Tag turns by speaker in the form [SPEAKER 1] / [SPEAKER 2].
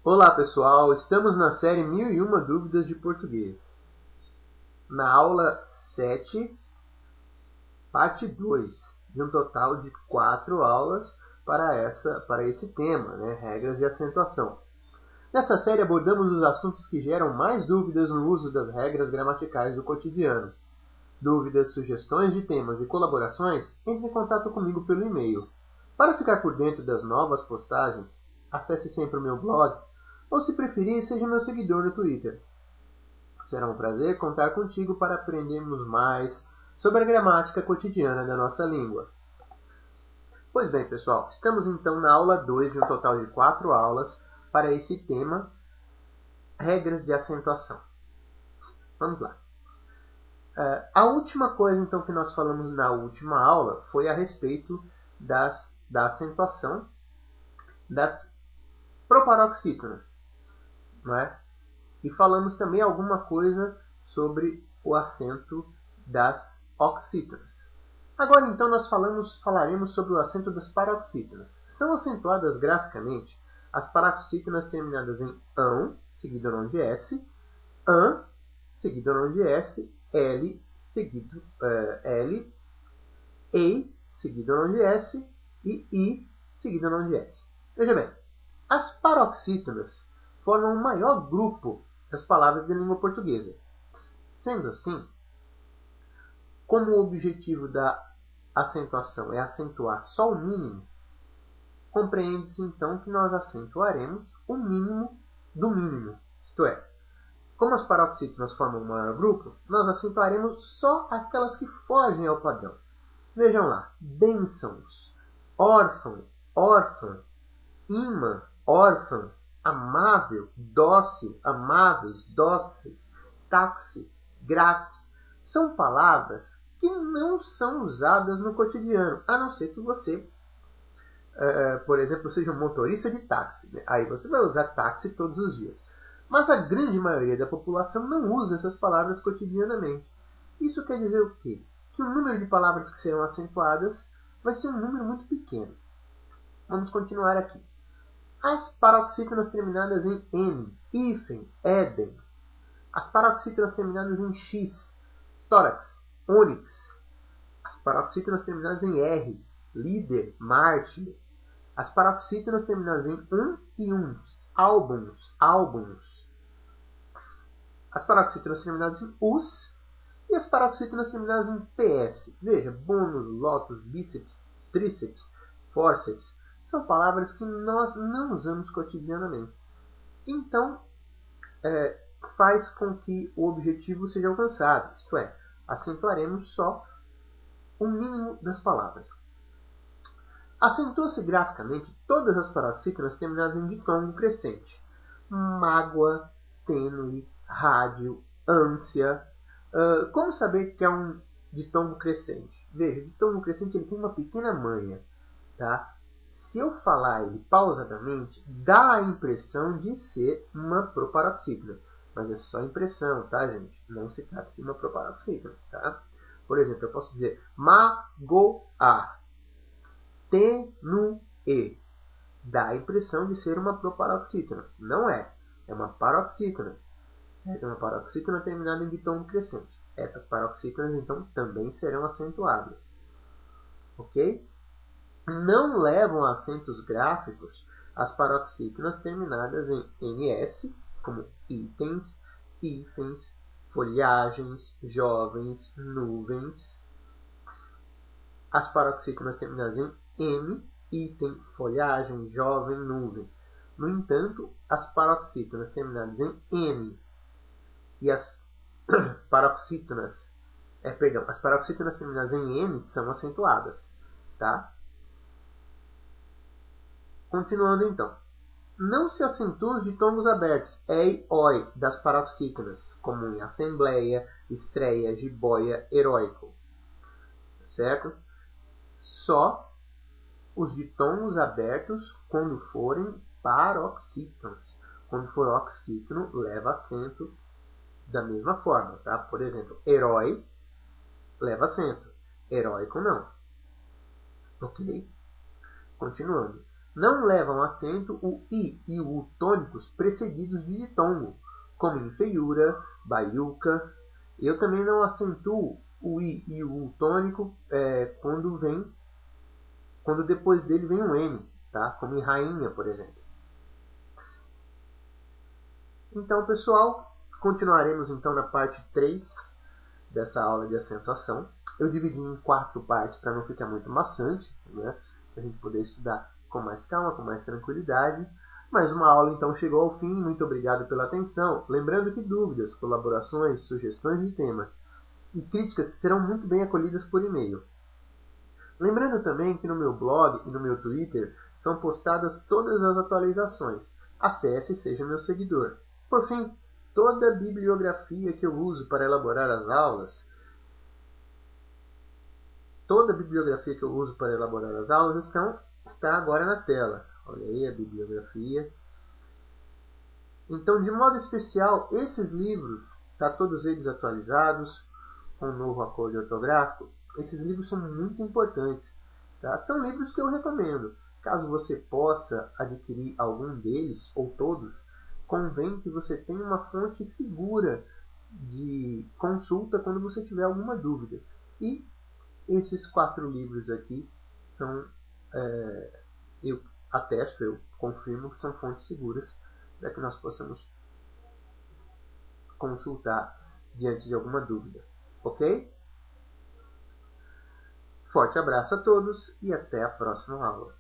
[SPEAKER 1] Olá pessoal, estamos na série 1001 Dúvidas de Português. Na aula 7, parte 2, de um total de 4 aulas para esse tema, regras de acentuação. Nessa série abordamos os assuntos que geram mais dúvidas no uso das regras gramaticais do cotidiano. Dúvidas, sugestões de temas e colaborações, entre em contato comigo pelo e-mail. Para ficar por dentro das novas postagens, acesse sempre o meu blog, ou se preferir, seja meu seguidor no Twitter. Será um prazer contar contigo para aprendermos mais sobre a gramática cotidiana da nossa língua. Pois bem, pessoal, estamos então na aula 2 de um total de 4 aulas para esse tema, regras de acentuação. Vamos lá. A última coisa então que nós falamos na última aula foi a respeito da acentuação das proparoxítonas, não é? E falamos também alguma coisa sobre o acento das oxítonas. Agora então nós falaremos sobre o acento das paroxítonas. São acentuadas graficamente as paroxítonas terminadas em ão, seguido ou não de S, an, seguido ou não de S, L, seguido L, ei, seguido ou não de S, e I, seguido ou não de S. Veja bem, as paroxítonas formam o maior grupo das palavras da língua portuguesa. Sendo assim, como o objetivo da acentuação é acentuar só o mínimo, compreende-se então que nós acentuaremos o mínimo do mínimo. Isto é, como as paroxítonas formam o maior grupo, nós acentuaremos só aquelas que fogem ao padrão. Vejam lá: bênçãos, órfão, órfã, imã, órfã, amável, dócil, amáveis, dóceis, táxi, grátis. São palavras que não são usadas no cotidiano, a não ser que você, por exemplo, seja um motorista de táxi. Aí você vai usar táxi todos os dias. Mas a grande maioria da população não usa essas palavras cotidianamente. Isso quer dizer o quê? Que o número de palavras que serão acentuadas vai ser um número muito pequeno. Vamos continuar aqui. As paroxítonas terminadas em N, hífen, éden. As paroxítonas terminadas em X, tórax, ônix. As paroxítonas terminadas em R, líder, mártir. As paroxítonas terminadas em e uns, álbuns, álbuns. As paroxítonas terminadas em us e as paroxítonas terminadas em ps. Veja, bônus, lotus, bíceps, tríceps, fórceps. São palavras que nós não usamos cotidianamente. Então, faz com que o objetivo seja alcançado. Isto é, acentuaremos só o mínimo das palavras. Acentua-se graficamente todas as paroxítonas terminadas em ditongo crescente. Mágoa, tênue, rádio, ânsia. Como saber que é um ditongo crescente? Veja, o ditongo crescente ele tem uma pequena manha. Tá? Se eu falar ele pausadamente, dá a impressão de ser uma proparoxítona. Mas é só impressão, tá, gente? Não se trata de uma proparoxítona, tá? Por exemplo, eu posso dizer magoar, tenue. Dá a impressão de ser uma proparoxítona. Não é. É uma paroxítona. Certo? É uma paroxítona terminada em ditongo crescente. Essas paroxítonas, então, também serão acentuadas. Ok? Não levam a acentos gráficos as paroxítonas terminadas em NS, como itens, hífens, folhagens, jovens, nuvens. As paroxítonas terminadas em M, item, folhagem, jovem, nuvem. No entanto, as paroxítonas terminadas em N e as paroxítonas terminadas em N são acentuadas, tá? Continuando então. Não se acentuam os ditongos abertos, ei, oi, das paroxítonas, como em assembleia, estreia, jiboia, heróico. Certo? Só os ditongos abertos quando forem paroxítonos. Quando for oxítono, leva acento da mesma forma. Tá? Por exemplo, herói leva acento. Heróico não. Ok? Continuando. não levam acento o I e o U tônicos precedidos de ditongo, como em feiura, baiuca. Eu também não acentuo o I e o U tônico quando depois dele vem um N, tá? Como em rainha, por exemplo. Então, pessoal, continuaremos então na parte 3 dessa aula de acentuação. Eu dividi em 4 partes para não ficar muito maçante, né? Para a gente poder estudar com mais calma, com mais tranquilidade. Mas uma aula então chegou ao fim. Muito obrigado pela atenção. Lembrando que dúvidas, colaborações, sugestões de temas e críticas serão muito bem acolhidas por e-mail. Lembrando também que no meu blog e no meu Twitter são postadas todas as atualizações. Acesse e seja meu seguidor. Por fim, toda a bibliografia que eu uso para elaborar as aulas, está agora na tela. Olha aí a bibliografia. Então, de modo especial, esses livros, tá todos eles atualizados, com um novo acorde ortográfico. Esses livros são muito importantes. Tá? São livros que eu recomendo. Caso você possa adquirir algum deles, ou todos, convém que você tenha uma fonte segura de consulta quando você tiver alguma dúvida. E esses 4 livros aqui são, eu atesto, eu confirmo que são fontes seguras para que nós possamos consultar diante de alguma dúvida. Ok? Forte abraço a todos e até a próxima aula.